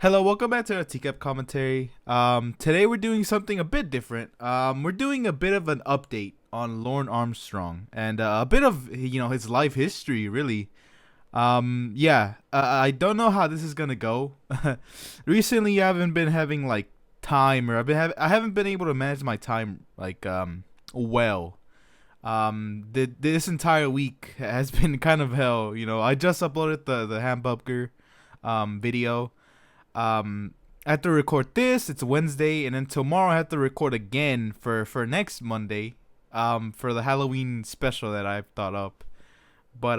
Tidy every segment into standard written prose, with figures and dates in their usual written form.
Hello, welcome back to our Teacup commentary. Today we're doing something a bit different. We're doing a bit of an update on Lorne Armstrong and a bit of his life history, really. I don't know how this is gonna go. Recently, I haven't been having like time, or I haven't been able to manage my time like well. This entire week has been kind of hell. I just uploaded the hamburger video. I have to record this. It's Wednesday, and then tomorrow I have to record again for next Monday, for the Halloween special that I've thought up. But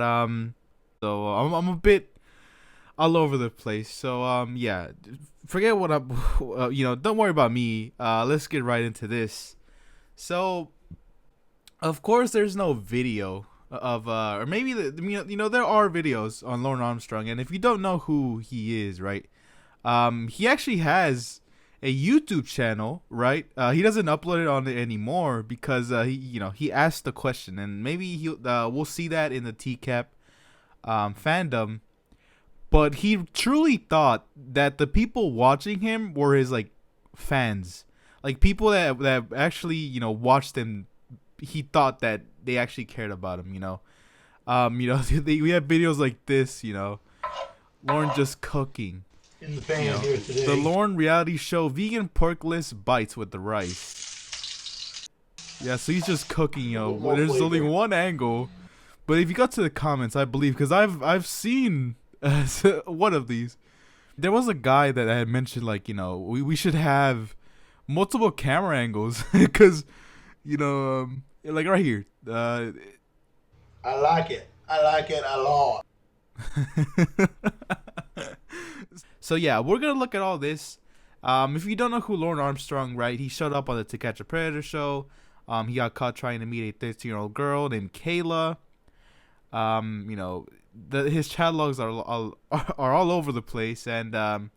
so I'm a bit all over the place. So yeah, forget what I'm. Don't worry about me. Let's get right into this. So, of course, there's no video of or maybe there are videos on Lorne Armstrong, and if you don't know who he is, right? He actually has a YouTube channel, right? He doesn't upload it on it anymore because he asked the question, and maybe we'll see that in the TCAP fandom. But he truly thought that the people watching him were his like fans, like people that actually watched him. He thought that they actually cared about him. We have videos like this. Lorne just cooking. In the pan here today. The Lorne reality show vegan porkless bites with the rice. Yeah, so he's just cooking, Well, there's only one angle, but if you got to the comments, I believe, because I've seen one of these. There was a guy that I had mentioned, like, we should have multiple camera angles, because like right here. I like it. I like it a lot. So yeah, we're gonna look at all this. If you don't know who Lorne Armstrong, right? He showed up on the To Catch a Predator show. He got caught trying to meet a 13-year-old girl named Kayla. His chat logs are all over the place, and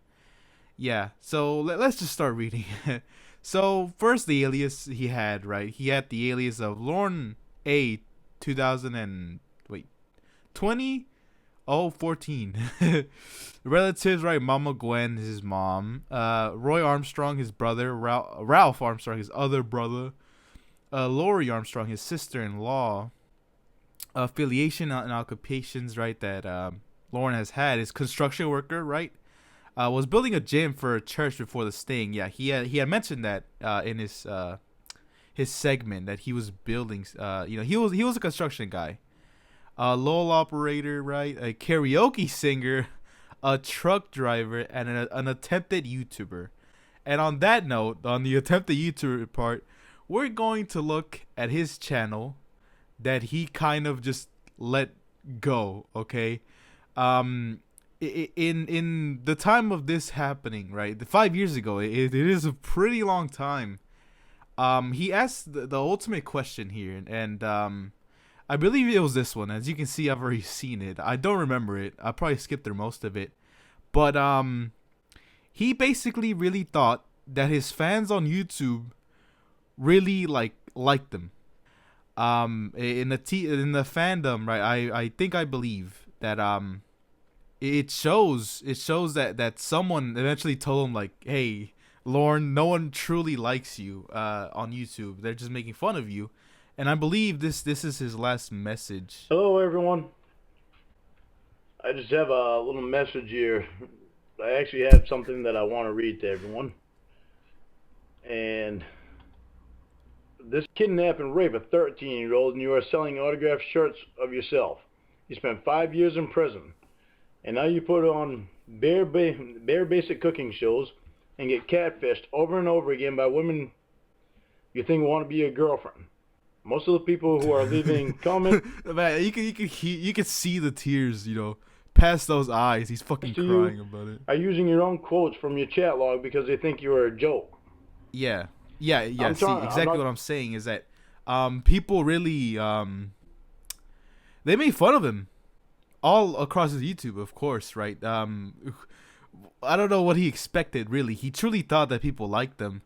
yeah. So let's just start reading. So first, the alias he had, right? He had the alias of Lorne A 2014. Relatives, right? Mama Gwen is his mom. Roy Armstrong, his brother. Ralph Armstrong, his other brother. Lori Armstrong, his sister-in-law. Affiliation and occupations, right? That Lorne has had is construction worker, right? Was building a gym for a church before the sting. Yeah, he had mentioned that in his segment that he was building. He was a construction guy. A LOL operator, right? A karaoke singer, a truck driver, and an attempted YouTuber. And on that note, on the attempted YouTuber part, we're going to look at his channel that he kind of just let go, okay? In the time of this happening, right? 5 years ago, it is a pretty long time. He asked the ultimate question here, and I believe it was this one. As you can see, I've already seen it. I don't remember it. I probably skipped through most of it. But he basically really thought that his fans on YouTube really liked him. In the fandom, right? I believe that it shows that someone eventually told him, like, hey, Lorne, no one truly likes you on YouTube. They're just making fun of you. And I believe this is his last message. Hello, everyone. I just have a little message here. I actually have something that I want to read to everyone. And this kidnap and rape a 13-year-old, and you are selling autographed shirts of yourself. You spent 5 years in prison, and now you put on bare basic cooking shows and get catfished over and over again by women you think want to be your girlfriend. Most of the people who are leaving comments, man, you can see the tears, past those eyes. He's fucking crying about it. Are using your own quotes from your chat log because they think you are a joke. Yeah. See, exactly what I'm saying is that people really they made fun of him all across his YouTube, of course, right? I don't know what he expected, really. He truly thought that people liked them.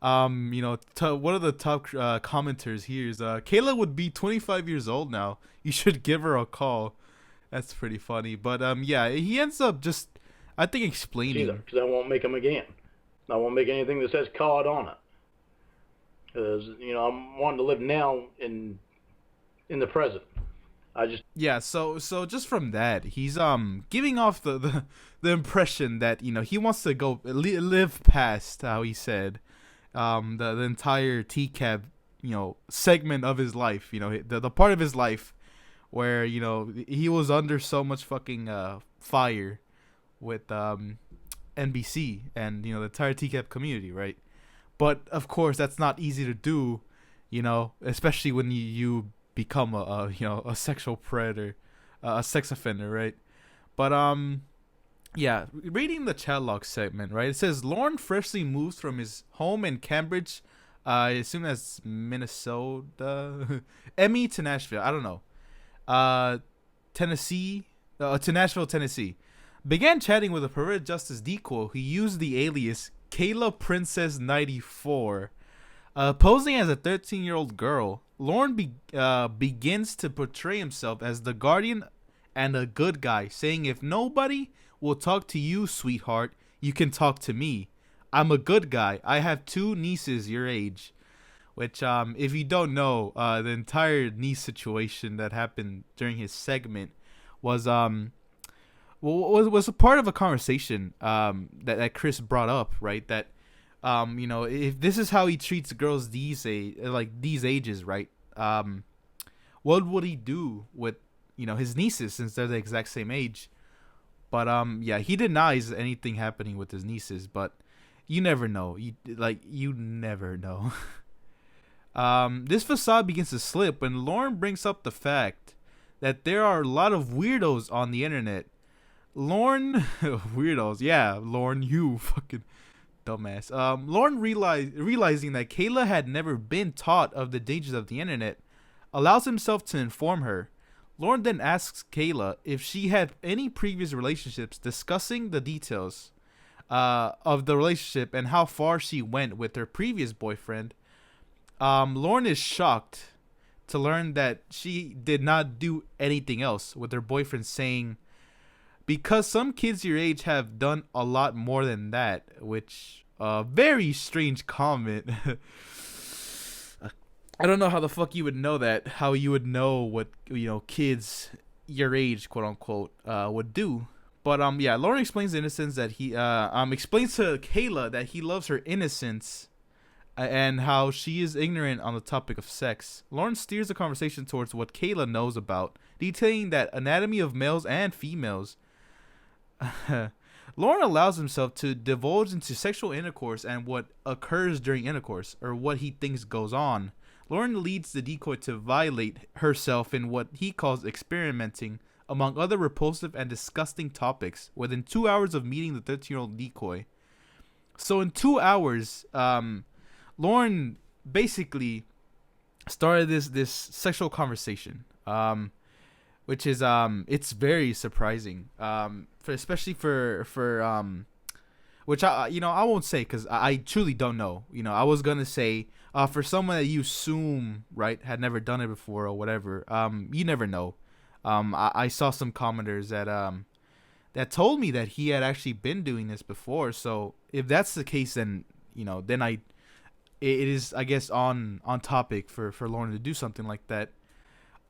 One of the top commenters here is Kayla would be 25 years old now. You should give her a call. That's pretty funny. But yeah, he ends up just I think either, explaining. because I won't make them again. I won't make anything that says cod on it. Because, I'm wanting to live now in the present. I just Yeah, so just from that, he's giving off the impression that he wants to go live past how he said the entire TCAB segment of his life, the part of his life where he was under so much fucking fire with NBC and the entire TCAP community, right? But of course, that's not easy to do, especially when you become a sexual predator, a sex offender, right? But yeah, reading the chat log segment, right? It says Lorne freshly moves from his home in Cambridge, I assume that's Minnesota, Emmy to Nashville. I don't know. Tennessee, to Nashville, Tennessee. Began chatting with a perverted justice decoy who used the alias Kayla Princess 94. Posing as a 13-year-old girl, Lorne begins to portray himself as the guardian and a good guy, saying, "If nobody will talk to you, sweetheart, you can talk to me. I'm a good guy. I have 2 nieces your age." Which, if you don't know, the entire niece situation that happened during his segment was was a part of a conversation that Chris brought up, right? That if this is how he treats girls these ages, right? What would he do with his nieces, since they're the exact same age? But yeah, he denies anything happening with his nieces, but you never know. You never know. This facade begins to slip when Lorne brings up the fact that there are a lot of weirdos on the internet. Lorne, weirdos, yeah, Lorne, you fucking dumbass. Lorne realizing that Kayla had never been taught of the dangers of the internet, allows himself to inform her. Lorne then asks Kayla if she had any previous relationships, discussing the details of the relationship and how far she went with her previous boyfriend. Lorne is shocked to learn that she did not do anything else with her boyfriend, saying, "Because some kids your age have done a lot more than that," which very strange comment. I don't know how the fuck you would know that, how you would know what kids your age, quote unquote, would do. But yeah, Lorne explains the innocence that he explains to Kayla that he loves her innocence and how she is ignorant on the topic of sex. Lorne steers the conversation towards what Kayla knows about, detailing that anatomy of males and females. Lorne allows himself to divulge into sexual intercourse and what occurs during intercourse, or what he thinks goes on. Lorne leads the decoy to violate herself in what he calls experimenting, among other repulsive and disgusting topics, within 2 hours of meeting the 13-year-old decoy. So in 2 hours, Lorne basically started this sexual conversation, which is it's very surprising, especially for which I won't say, because I truly don't know. I was gonna say for someone that you assume, right, had never done it before or whatever. You never know. I saw some commenters that told me that he had actually been doing this before. So if that's the case, then it is, I guess, on topic for Lorne to do something like that.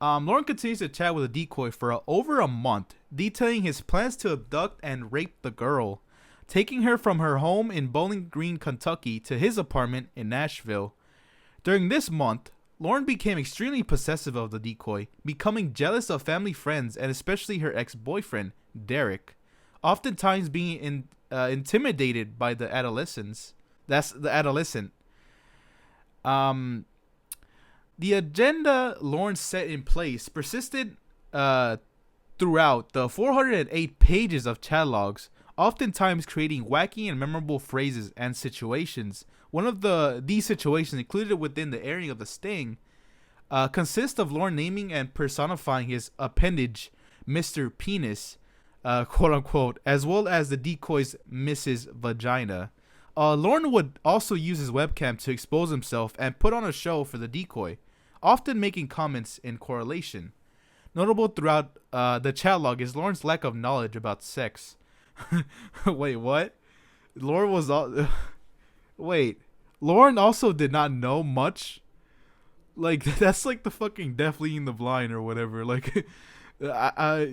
Lorne continues to chat with a decoy for over a month, detailing his plans to abduct and rape the girl, taking her from her home in Bowling Green, Kentucky, to his apartment in Nashville. During this month, Lorne became extremely possessive of the decoy, becoming jealous of family friends and especially her ex-boyfriend, Derek, oftentimes being intimidated by the adolescents. That's the adolescent. The agenda Lorne set in place persisted throughout the 408 pages of chat logs, oftentimes creating wacky and memorable phrases and situations. One of these situations, included within the airing of the sting, consists of Lorne naming and personifying his appendage, Mr. Penis, quote unquote, as well as the decoy's Mrs. Vagina. Lorne would also use his webcam to expose himself and put on a show for the decoy, often making comments in correlation. Notable throughout the chat log is Lorne's lack of knowledge about sex, Wait, what? Lorne was all. Wait, Lorne also did not know much. Like that's like the fucking deaf leading the blind or whatever. Like, I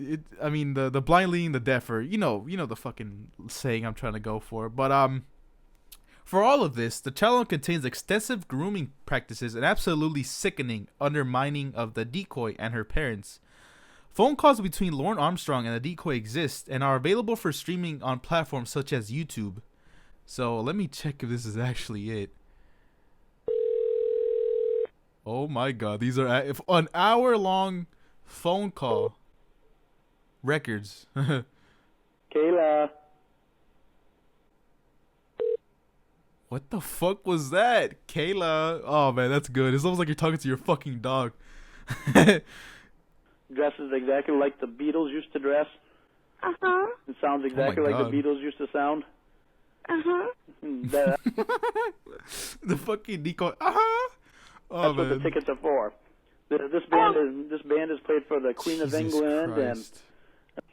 mean the blind leading the deaf, or you know the fucking saying I'm trying to go for. But for all of this, the channel contains extensive grooming practices and absolutely sickening undermining of the decoy and her parents. Phone calls between Lorne Armstrong and the decoy exist and are available for streaming on platforms such as YouTube. So let me check if this is actually it. Oh my god, these are an hour-long phone call records. Kayla. What the fuck was that? Kayla. Oh man, that's good. It's almost like you're talking to your fucking dog. Dresses exactly like the Beatles used to dress. Uh-huh. It sounds exactly like the God. Beatles used to sound. Uh-huh. The fucking decoy. Uh-huh. Oh, That's what man. the tickets are for. This band is played for the Queen of Jesus England Christ.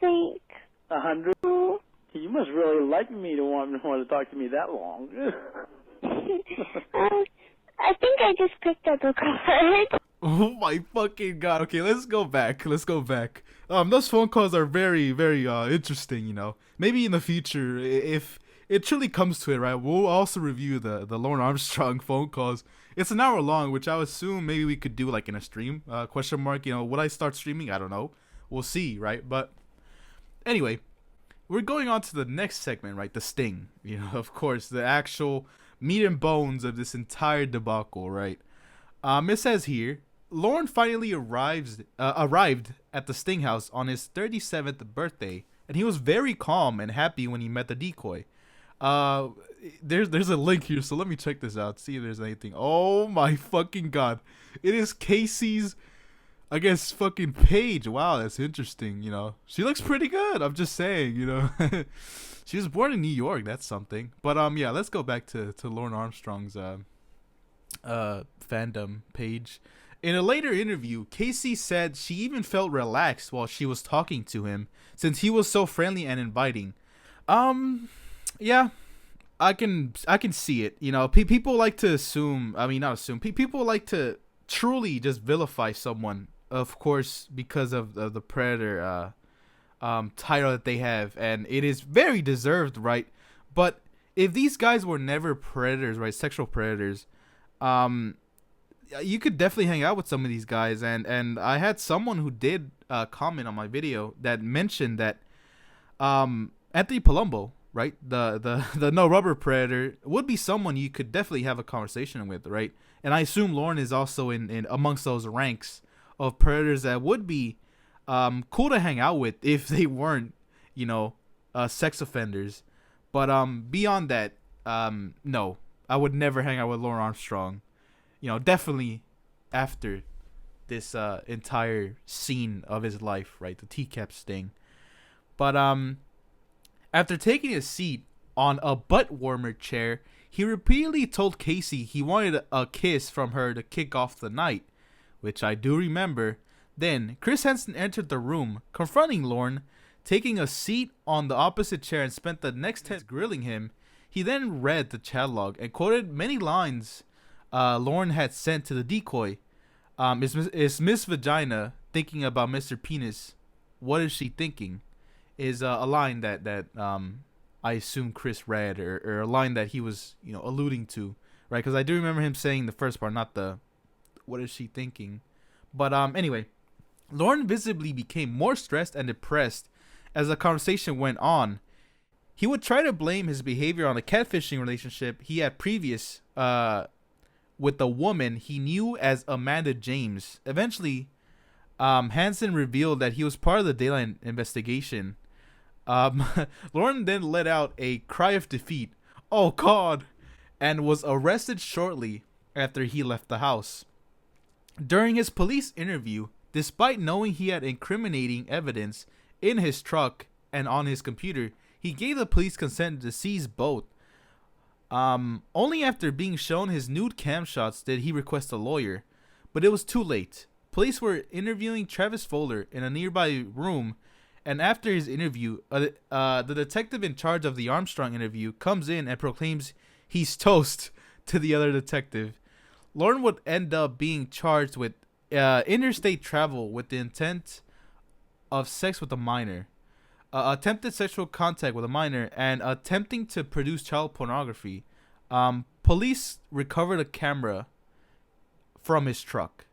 Thanks. and 100. You must really like me to want to talk to me that long. I think I just picked up a card. Oh my fucking god. Okay, let's go back. Those phone calls are very, very interesting, you know. Maybe in the future, if it truly comes to it, right, we'll also review the Lorne Armstrong phone calls. It's an hour long, which I would assume maybe we could do like in a stream, question mark, you know, would I start streaming? I don't know. We'll see, right? But anyway, we're going on to the next segment, right? The sting. You know, of course, the actual meat and bones of this entire debacle, right? It says here, Lorne finally arrived at the Sting house on his 37th birthday, and he was very calm and happy when he met the decoy. There's a link here, so let me check this out, see if there's anything. Oh my fucking god. It is Casey's, I guess, fucking page. Wow, that's interesting, you know. She looks pretty good, I'm just saying, you know. She was born in New York, that's something. But yeah, let's go back to Lorne Armstrong's fandom page. In a later interview, Casey said she even felt relaxed while she was talking to him, since he was so friendly and inviting. Yeah, I can see it. You know, people like to assume. I mean, not assume. People like to truly just vilify someone, of course, because of the predator title that they have, and it is very deserved, right? But if these guys were never predators, right, sexual predators, you could definitely hang out with some of these guys, and I had someone who did comment on my video that mentioned that Anthony Palumbo, right, the no rubber predator, would be someone you could definitely have a conversation with, right? And I assume Lorne is also in amongst those ranks of predators that would be cool to hang out with if they weren't, you know, sex offenders. But beyond that, no, I would never hang out with Lorne Armstrong. You know, definitely after this entire scene of his life, right? The teacup sting. But after taking a seat on a butt warmer chair, he repeatedly told Casey he wanted a kiss from her to kick off the night, which I do remember. Then Chris Hansen entered the room, confronting Lorne, taking a seat on the opposite chair, and spent the next 10 minutes grilling him. He then read the chat log and quoted many lines Lorne had sent to the decoy. Is Miss Vagina thinking about Mr. Penis? What is she thinking? Is a line that I assume Chris read, or a line that he was, you know, alluding to, right? Because I do remember him saying the first part, not the what is she thinking. But anyway, Lorne visibly became more stressed and depressed as the conversation went on. He would try to blame his behavior on the catfishing relationship he had previous with the woman he knew as Amanda James. Eventually, Hansen revealed that he was part of the dateline investigation. Lorne then let out a cry of defeat, "Oh God," and was arrested shortly after he left the house. During his police interview, despite knowing he had incriminating evidence in his truck and on his computer, he gave the police consent to seize both. Only after being shown his nude cam shots did he request a lawyer, but it was too late. Police were interviewing Travis Fowler in a nearby room, And after his interview, the detective in charge of the Armstrong interview comes in and proclaims he's toast to the other detective. Lorne would end up being charged with interstate travel with the intent of sex with a minor, attempted sexual contact with a minor, and attempting to produce child pornography. Police recovered a camera from his truck.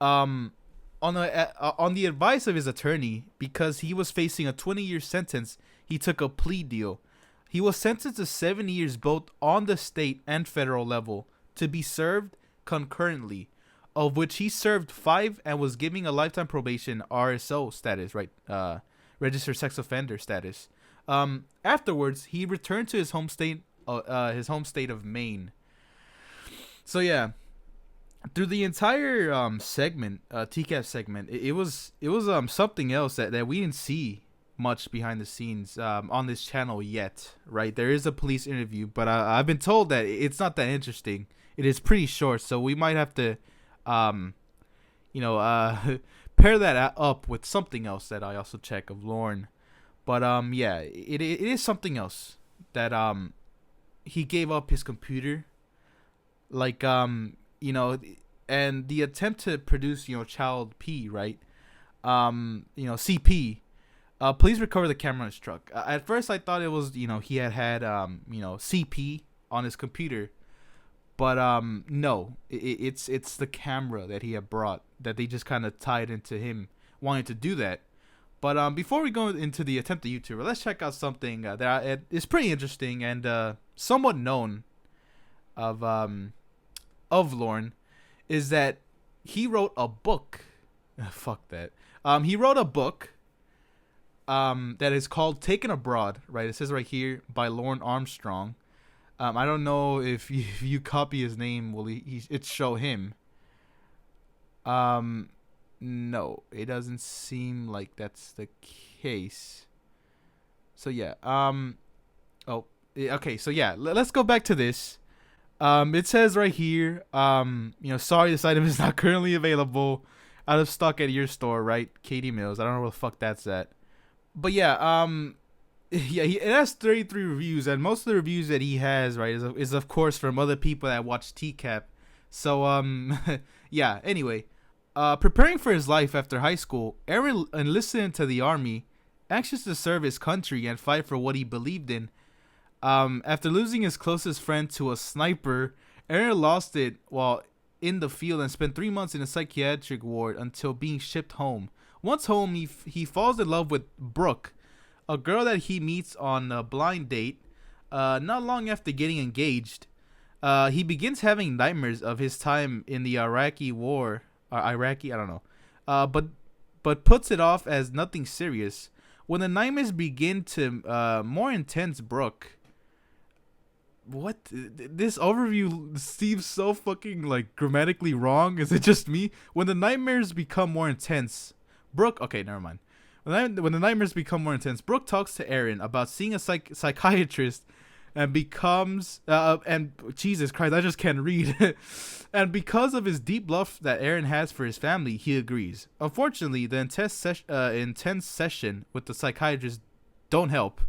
On the advice of his attorney, because he was facing a 20-year sentence, he took a plea deal. He was sentenced to 7 years both on the state and federal level to be served concurrently, of which he served 5 and was given a lifetime probation RSO status, right? Registered sex offender status. Afterwards, he returned to his home state of Maine. So yeah, through the entire segment, TCAP segment, it was something else that we didn't see much behind the scenes on this channel yet, right? There is a police interview, but I've been told that it's not that interesting. It is pretty short, so we might have to pair that up with something else that I also check of Lorne. But yeah, it is something else that he gave up his computer, like and the attempt to produce child P, right? CP. Please recover the camera on his truck. At first I thought it was he had CP on his computer. But no, it's the camera that he had brought that they just kind of tied into him wanting to do that. But before we go into the attempt at YouTuber, let's check out something that is pretty interesting and somewhat known of Lorne, is that he wrote a book. Fuck that. He wrote a book that is called Taken Abroad, right? It says right here, by Lorne Armstrong. I don't know if you copy his name, will it show him? No, it doesn't seem like that's the case. So yeah, okay, so yeah, let's go back to this. It says right here, sorry, this item is not currently available, out of stock at your store, right? Katie Mills. I don't know where the fuck that's at. But yeah, yeah, it has 33 reviews, and most of the reviews that he has, right, is of course from other people that watch TCAP. So yeah. Anyway, preparing for his life after high school, Aaron enlisted into the army, anxious to serve his country and fight for what he believed in. After losing his closest friend to a sniper, Aaron lost it while in the field and spent 3 months in a psychiatric ward until being shipped home. Once home, he falls in love with Brooke, a girl that he meets on a blind date. Not long after getting engaged, he begins having nightmares of his time in the Iraqi war. I don't know. But puts it off as nothing serious. When the nightmares begin to more intense, Brooke. What? This overview seems so fucking like grammatically wrong. Is it just me? When the nightmares become more intense, Brooke. Okay, never mind. When the nightmares become more intense, Brooke talks to Aaron about seeing a psychiatrist and becomes and Jesus Christ, I just can't read. And because of his deep love that Aaron has for his family, he agrees. Unfortunately, the intense session with the psychiatrist don't help,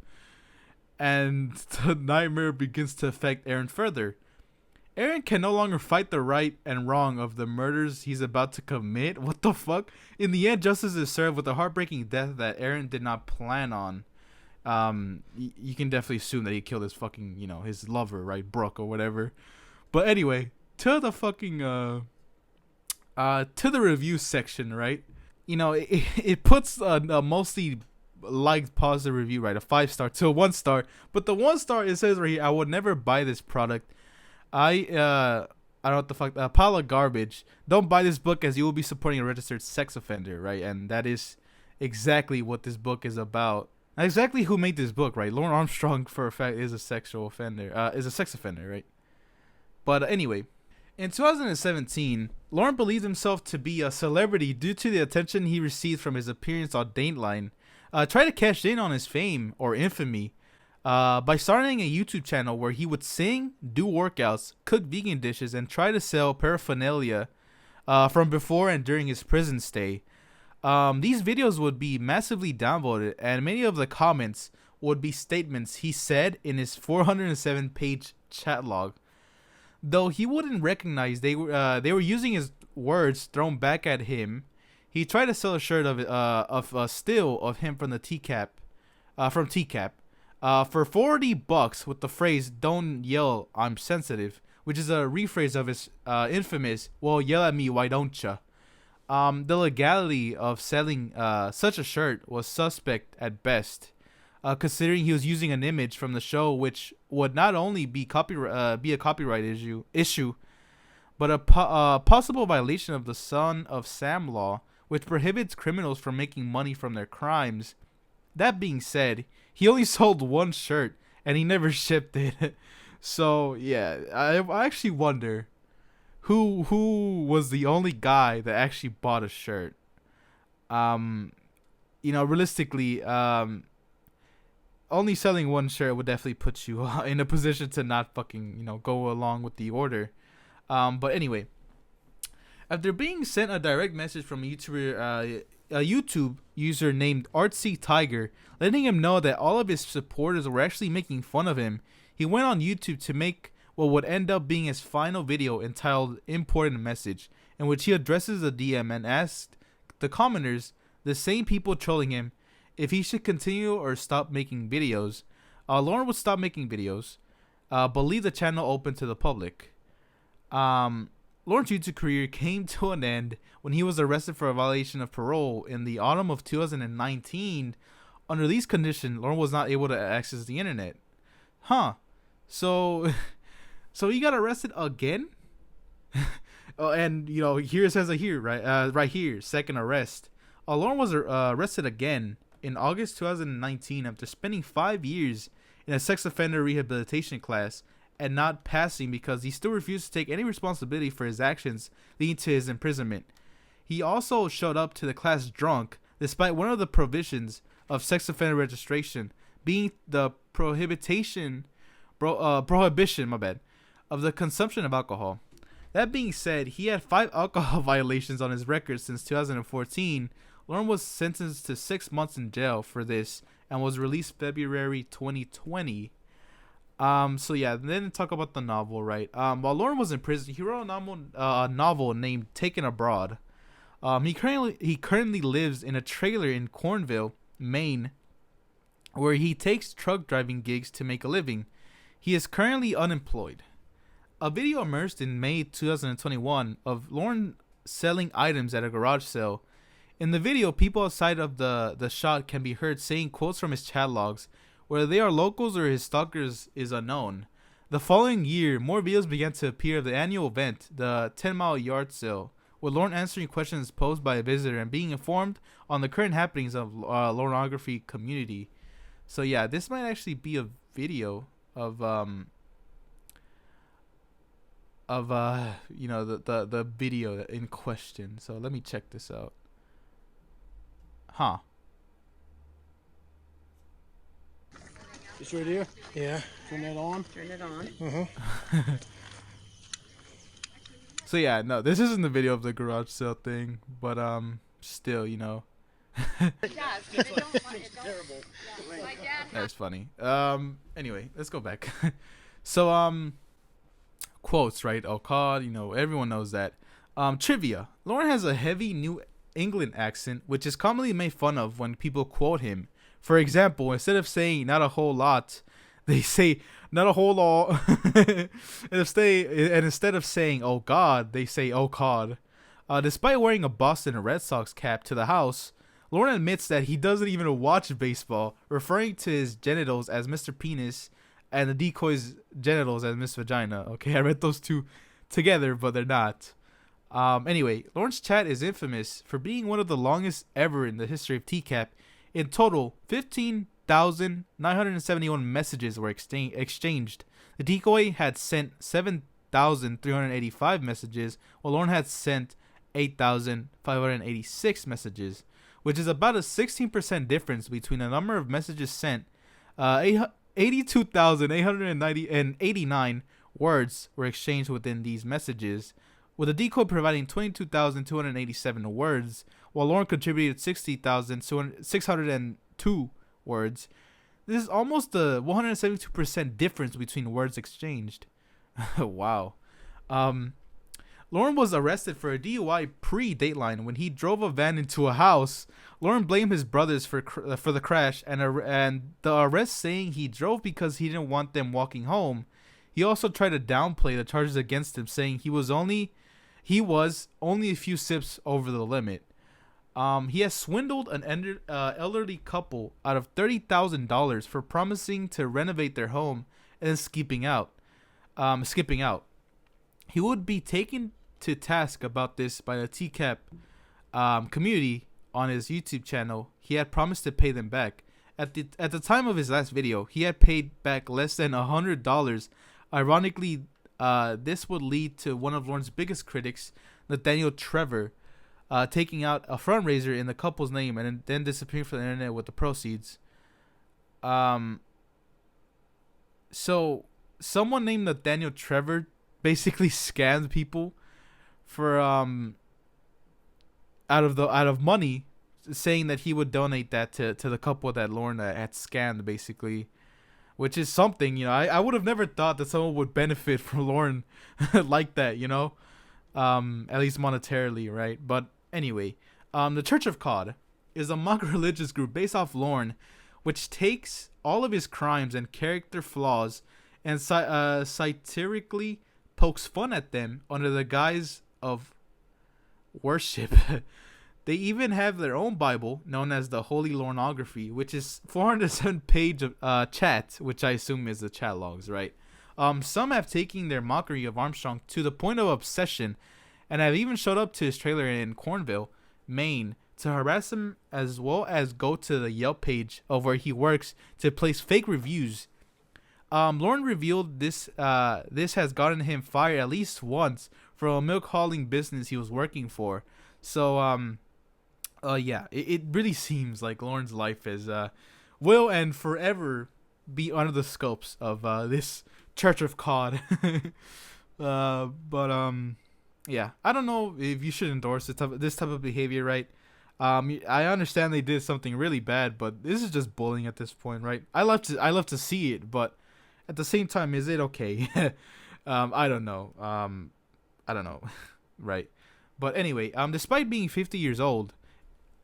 and the nightmare begins to affect Aaron further. Aaron can no longer fight the right and wrong of the murders he's about to commit. What the fuck? In the end, justice is served with a heartbreaking death that Aaron did not plan on. You can definitely assume that he killed his fucking, his lover, right? Brooke or whatever. But anyway, to the fucking, to the review section, right? It puts a mostly liked positive review, right? A 5-star to a 1-star. But the 1-star, it says right here, I would never buy this product. I don't know what the fuck, a pile of garbage. Don't buy this book as you will be supporting a registered sex offender, right? And that is exactly what this book is about. Exactly who made this book, right? Lorne Armstrong, for a fact, is a sex offender, right? But anyway, in 2017, Lorne believes himself to be a celebrity due to the attention he received from his appearance on Dateline. Try to cash in on his fame or infamy by starting a YouTube channel where he would sing, do workouts, cook vegan dishes, and try to sell paraphernalia from before and during his prison stay. these videos would be massively downvoted, and many of the comments would be statements he said in his 407-page chat log. Though he wouldn't recognize they were using his words thrown back at him, he tried to sell a shirt of a still of him from the TCAP, from TCAP, for $40 with the phrase "Don't yell, I'm sensitive," which is a rephrase of his infamous "Well, yell at me, why don't ya?" The legality of selling such a shirt was suspect at best, considering he was using an image from the show, which would not only be a copyright issue, but a possible violation of the Son of Sam law, which prohibits criminals from making money from their crimes. That being said, he only sold one shirt and he never shipped it. So yeah, I actually wonder who was the only guy that actually bought a shirt. Realistically, only selling one shirt would definitely put you in a position to not fucking, go along with the order. But anyway, after being sent a direct message from a YouTube user named Artsy Tiger, letting him know that all of his supporters were actually making fun of him, he went on YouTube to make what would end up being his final video entitled "Important Message," in which he addresses a DM and asked the commenters, the same people trolling him, if he should continue or stop making videos. Lorne would stop making videos, but leave the channel open to the public. Lorne's YouTube career came to an end when he was arrested for a violation of parole in the autumn of 2019. Under these conditions, Lorne was not able to access the internet. So he got arrested again? And here it says right here, second arrest. Lorne was arrested again in August 2019 after spending 5 years in a sex offender rehabilitation class and not passing because he still refused to take any responsibility for his actions, leading to his imprisonment. He also showed up to the class drunk, despite one of the provisions of sex offender registration being the prohibition of the consumption of alcohol. That being said, he had 5 alcohol violations on his record since 2014. Lorne was sentenced to 6 months in jail for this and was released February 2020. So yeah, then talk about the novel, right? While Lorne was in prison, he wrote a novel named Taken Abroad. He currently lives in a trailer in Cornville, Maine, where he takes truck driving gigs to make a living. He is currently unemployed. A video emerged in May 2021 of Lorne selling items at a garage sale. In the video, people outside of the shot can be heard saying quotes from his chat logs. Whether they are locals or his stalkers is unknown. The following year, more videos began to appear of the annual event, the 10-mile yard sale, with Lorne answering questions posed by a visitor and being informed on the current happenings of Lorneography community. So yeah, this might actually be a video of the video in question. So let me check this out. It's right here? Yeah. Turn that on? Turn it on. So yeah, no, this isn't the video of the garage sale thing, but still, That's funny. Anyway, let's go back. So quotes, right? Oh God, everyone knows that. Trivia. Lorne has a heavy New England accent, which is commonly made fun of when people quote him. For example, instead of saying "not a whole lot," they say "not a whole lot." and instead of saying "oh God," they say "oh God." Despite wearing a Boston Red Sox cap to the house, Lorne admits that he doesn't even watch baseball, referring to his genitals as Mr. Penis and the decoy's genitals as Miss Vagina. Okay, I read those two together, but they're not. Anyway, Lorne's chat is infamous for being one of the longest ever in the history of TCAP. In total, 15,971 messages were exchanged. The decoy had sent 7,385 messages, while Lorne had sent 8,586 messages, which is about a 16% difference between the number of messages sent. 82,889 words were exchanged within these messages, with the decoy providing 22,287 words, while Lorne contributed 60,602 words. This is almost the 172% difference between words exchanged. Wow. Lorne was arrested for a DUI pre-Dateline when he drove a van into a house. Lorne blamed his brothers for the crash and the arrest, saying he drove because he didn't want them walking home. He also tried to downplay the charges against him, saying he was only a few sips over the limit. He has swindled an elderly couple out of $30,000 for promising to renovate their home and then skipping out. He would be taken to task about this by the TCAP community on his YouTube channel. He had promised to pay them back. At the time of his last video, he had paid back less than $100. Ironically, this would lead to one of Lorne's biggest critics, Nathaniel Trevor, taking out a fundraiser in the couple's name and then disappearing from the internet with the proceeds. So someone named Nathaniel Trevor basically scammed people for out of money, saying that he would donate that to the couple that Lorne had scammed, basically, which is something, I would have never thought that someone would benefit from Lorne like that, at least monetarily, right? But anyway, the Church of God is a mock religious group based off Lorne, which takes all of his crimes and character flaws and satirically pokes fun at them under the guise of worship. They even have their own Bible known as the Holy Lorneography, which is 407 page of chat, which I assume is the chat logs, right? Some have taken their mockery of Armstrong to the point of obsession and have even showed up to his trailer in Cornville, Maine, to harass him, as well as go to the Yelp page of where he works to place fake reviews. Lorne revealed this has gotten him fired at least once from a milk hauling business he was working for. So yeah, it really seems like Lorne's life is will and forever be under the scopes of this Church of God. Yeah, I don't know if you should endorse this type of behavior, right? I understand they did something really bad, but this is just bullying at this point, right? I love to see it, but at the same time, is it okay? I don't know. Right? But anyway, despite being 50 years old,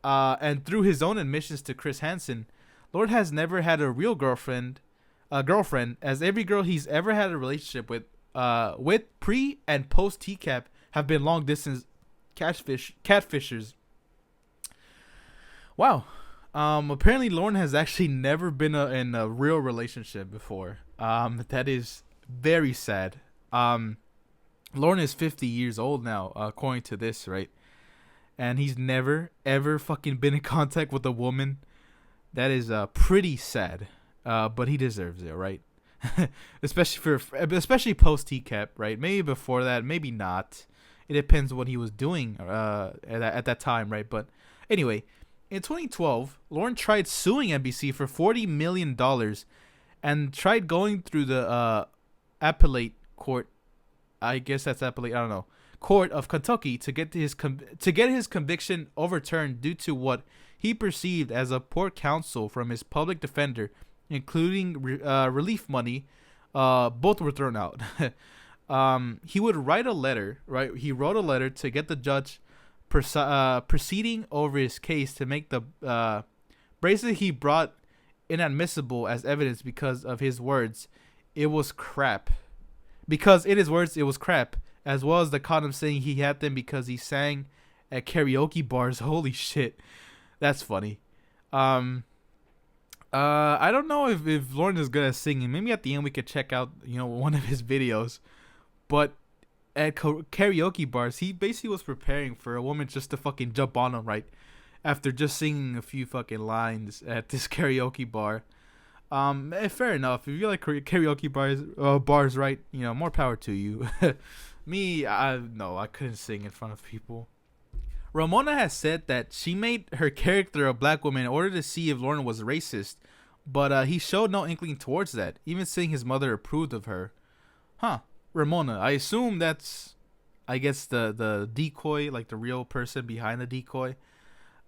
and through his own admissions to Chris Hansen, Lorne has never had a real girlfriend, as every girl he's ever had a relationship with pre and post TCAP have been long distance catfishers. Wow. Apparently Lorne has actually never been in a real relationship before. That is very sad. Lorne is 50 years old now, according to this, right? And he's never ever fucking been in contact with a woman. That is pretty sad. But he deserves it, right? especially post TCAP, right? Maybe before that, maybe not. It depends what he was doing at that time, right? But anyway, in 2012, Lorne tried suing NBC for $40 million and tried going through the appellate court. I guess that's appellate. I don't know. Court of Kentucky to get his conviction overturned due to what he perceived as a poor counsel from his public defender, including relief money. Both were thrown out. He would write a letter, right? He wrote a letter to get the judge proceeding over his case to make the bracelet he brought inadmissible as evidence because of his words. It was crap. Because in his words, it was crap. As well as the condom saying he had them because he sang at karaoke bars. Holy shit. That's funny. I don't know if Lorne is good at singing. Maybe at the end we could check out, one of his videos. But at karaoke bars, he basically was preparing for a woman just to fucking jump on him, right? After just singing a few fucking lines at this karaoke bar. Fair enough. If you like karaoke bars, right? More power to you. Me, I couldn't sing in front of people. Ramona has said that she made her character a black woman in order to see if Lorne was racist, but he showed no inkling towards that, even saying his mother approved of her. Huh. Ramona, I assume that's, the decoy, like the real person behind the decoy.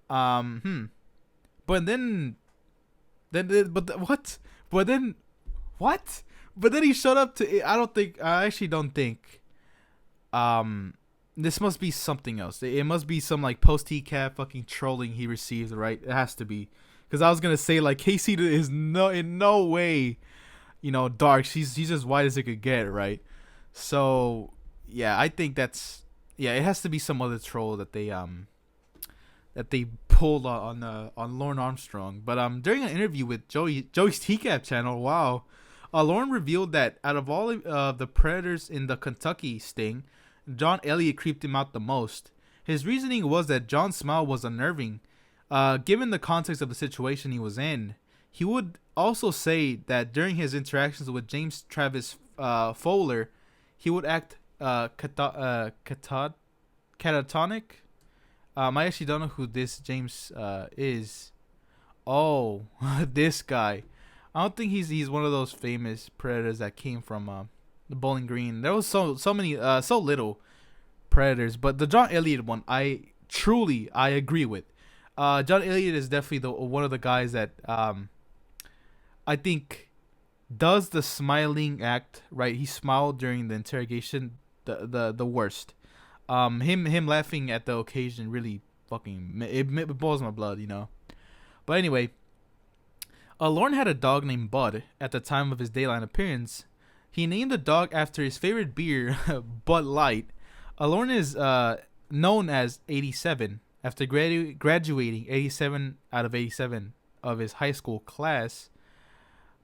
But what? But then what? But then he showed up to. I actually don't think. This must be something else. It must be some like post TCAP fucking trolling he received, right? It has to be, because I was gonna say like Casey is in no way, dark. She's as white as it could get, right? So yeah, I think it has to be some other troll that they pulled on Lorne Armstrong. But during an interview with Joey's TCAP channel, wow, Lorne revealed that out of all the predators in the Kentucky sting, John Elliott creeped him out the most. His reasoning was that John's smile was unnerving, given the context of the situation he was in. He would also say that during his interactions with James Travis Fowler, he would act catatonic. I actually don't know who this James is. Oh, this guy. I don't think he's one of those famous predators that came from the Bowling Green. There was so many so little predators, but the John Elliott one I agree with. John Elliott is definitely one of the guys that I think does the smiling act right. He smiled during the interrogation the worst. Him laughing at the occasion really fucking it boils my blood, But anyway, Lorne had a dog named Bud at the time of his Dateline appearance. He named the dog after his favorite beer, Bud Light. Lorne is known as 87 after graduating 87 out of 87 of his high school class.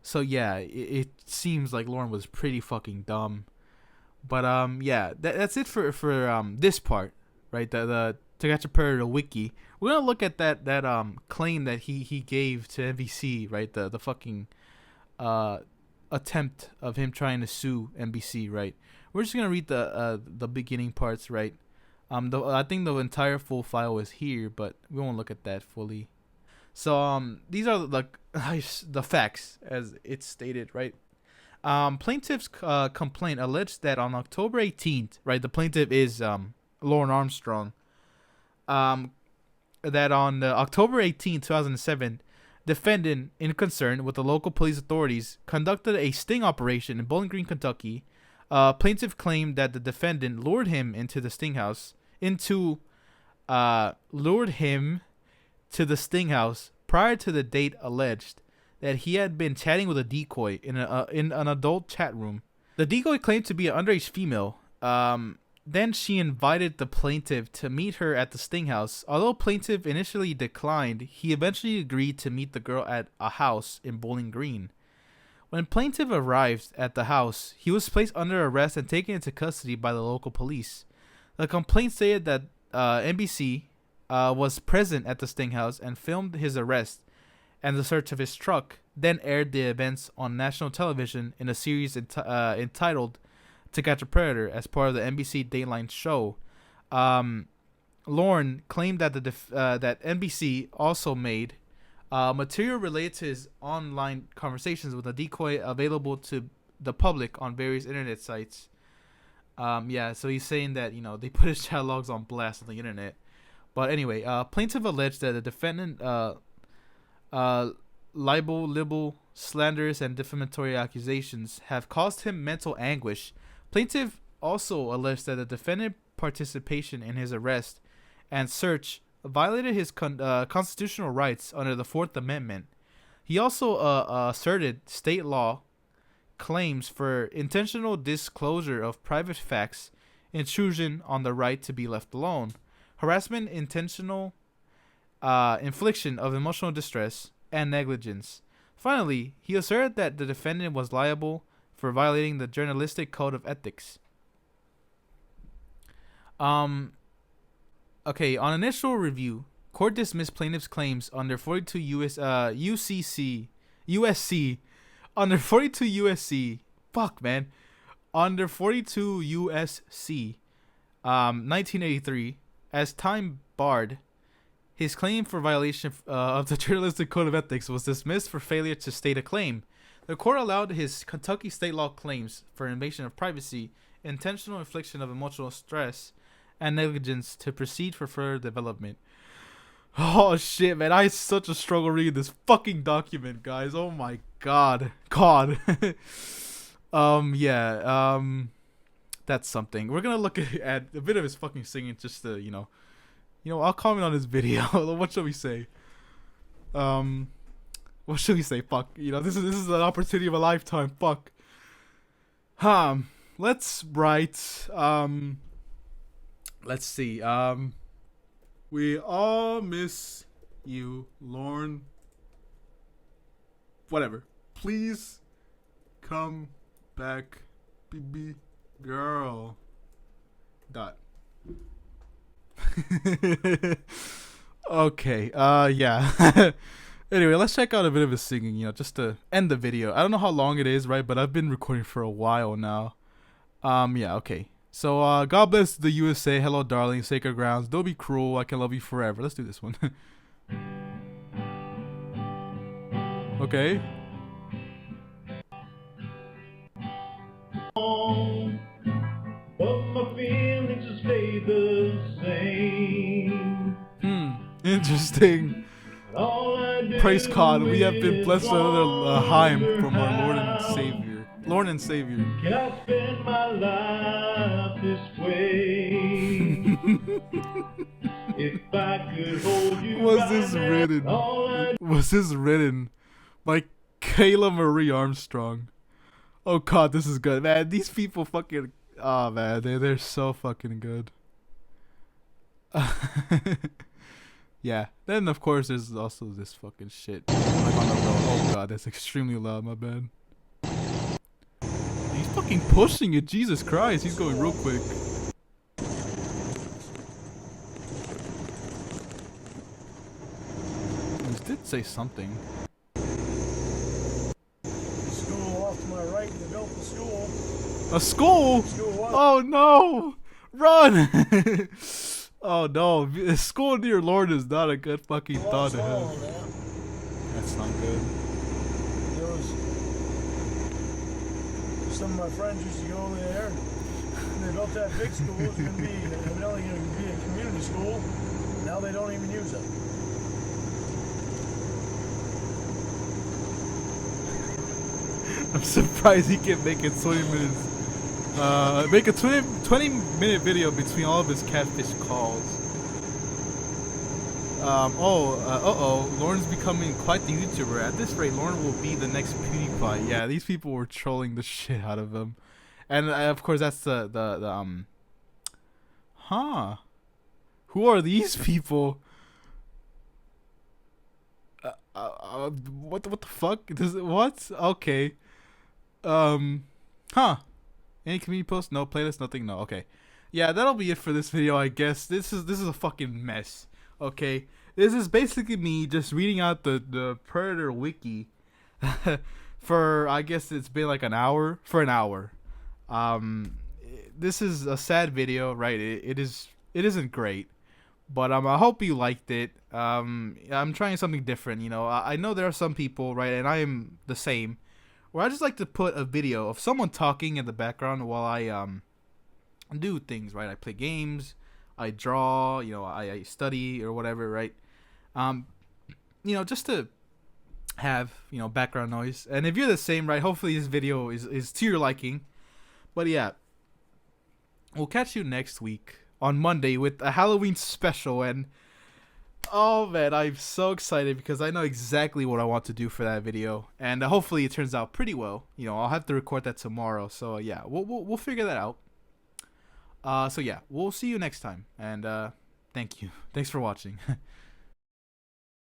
So yeah, it seems like Lorne was pretty fucking dumb. But yeah, that's it for this part, right? The To Catch a Predator wiki. We're gonna look at that claim that he gave to NBC, right? The fucking attempt of him trying to sue NBC, right? We're just gonna read the beginning parts, right? I think the entire full file is here, but we won't look at that fully. So these are the facts as it's stated, right? Plaintiff's complaint alleged that on October 18th, right? The plaintiff is Lorne Armstrong. That on October 18, 2007, defendant, in concern with the local police authorities, conducted a sting operation in Bowling Green, Kentucky. Plaintiff claimed that the defendant lured him to the sting house prior to the date alleged that he had been chatting with a decoy in an adult chat room. The decoy claimed to be an underage female. Then she invited the plaintiff to meet her at the sting house. Although plaintiff initially declined, he eventually agreed to meet the girl at a house in Bowling Green. When plaintiff arrived at the house, he was placed under arrest and taken into custody by the local police. The complaint stated that NBC was present at the sting house and filmed his arrest and the search of his truck, then aired the events on national television in a series entitled To Catch a Predator as part of the NBC Dateline show. Lorne claimed that that NBC also made material related to his online conversations with a decoy available to the public on various internet sites. So he's saying that they put his chat logs on blast on the internet. But anyway, plaintiff alleged that the defendant libel, slanderous, and defamatory accusations have caused him mental anguish. Plaintiff also alleged that the defendant's participation in his arrest and search violated his constitutional rights under the Fourth Amendment. He also asserted state law claims for intentional disclosure of private facts, intrusion on the right to be left alone, harassment, intentional infliction of emotional distress, and negligence. Finally, he asserted that the defendant was liable for violating the journalistic code of ethics. Okay, on initial review, court dismissed plaintiff's claims under 42 USC under 42 USC. Fuck, man. Under 42 USC 1983 as time barred. His claim for violation of the journalistic code of ethics was dismissed for failure to state a claim. The court allowed his Kentucky state law claims for invasion of privacy, intentional infliction of emotional stress, and negligence to proceed for further development. Oh shit, man! I had such a struggle reading this fucking document, guys. Oh my god, yeah, that's something. We're gonna look at a bit of his fucking singing, just to I'll comment on his video. What should we say? What should we say? Fuck, this is an opportunity of a lifetime. Fuck. Let's write. Let's see. We all miss you, Lorne. Whatever. Please come back, baby girl. Dot. Okay. Yeah. Anyway, let's check out a bit of his singing, just to end the video. I don't know how long it is, right? But I've been recording for a while now. Yeah, okay. So, God bless the USA. Hello, darling. Sacred grounds. Don't be cruel. I can love you forever. Let's do this one. Okay. But my feelings will stay the same. Interesting. Praise God. We have been blessed with another hymn from our Lord and Savior. Lord and Savior. Can I spend my life this way? If I could hold you. Was this written by Kayla Marie Armstrong? Oh God, this is good, man. These people fucking, oh man, they're so fucking good. Yeah. Then of course there's also this fucking shit. Like on the road. Oh God, that's extremely loud. My bad. He's fucking pushing it. Jesus Christ, he's going real quick. He did say something. School off to my right, they built the school. A school? School what? Oh no! Run! Oh no! A school near Lorne is not a good fucking thought to have. That's not good. There was some of my friends used to go over there. And they built that big school. It's going to be evidently going to be a community school. Now they don't even use it. I'm surprised he can make it 20 minutes. Make a 20-minute video between all of his catfish calls. Lorne's becoming quite the YouTuber. At this rate, Lorne will be the next PewDiePie. Yeah, these people were trolling the shit out of him. And of course, that's the who are these people? What the fuck? What? Okay. Any community posts? No. Playlist? Nothing? No. Okay. Yeah, that'll be it for this video, I guess. This is a fucking mess. Okay. This is basically me just reading out the Predator wiki for, I guess it's been like an hour. For an hour. This is a sad video, right? It isn't great. But I hope you liked it. I'm trying something different, I know there are some people, right, and I am the same, where I just like to put a video of someone talking in the background while I do things, right? I play games, I draw, I study or whatever, right? Just to have, background noise. And if you're the same, right, hopefully this video is to your liking. But yeah, we'll catch you next week on Monday with a Halloween special. And oh man, I'm so excited because I know exactly what I want to do for that video, and hopefully it turns out pretty well. I'll have to record that tomorrow, so yeah, we'll figure that out. So yeah, we'll see you next time, and thanks for watching.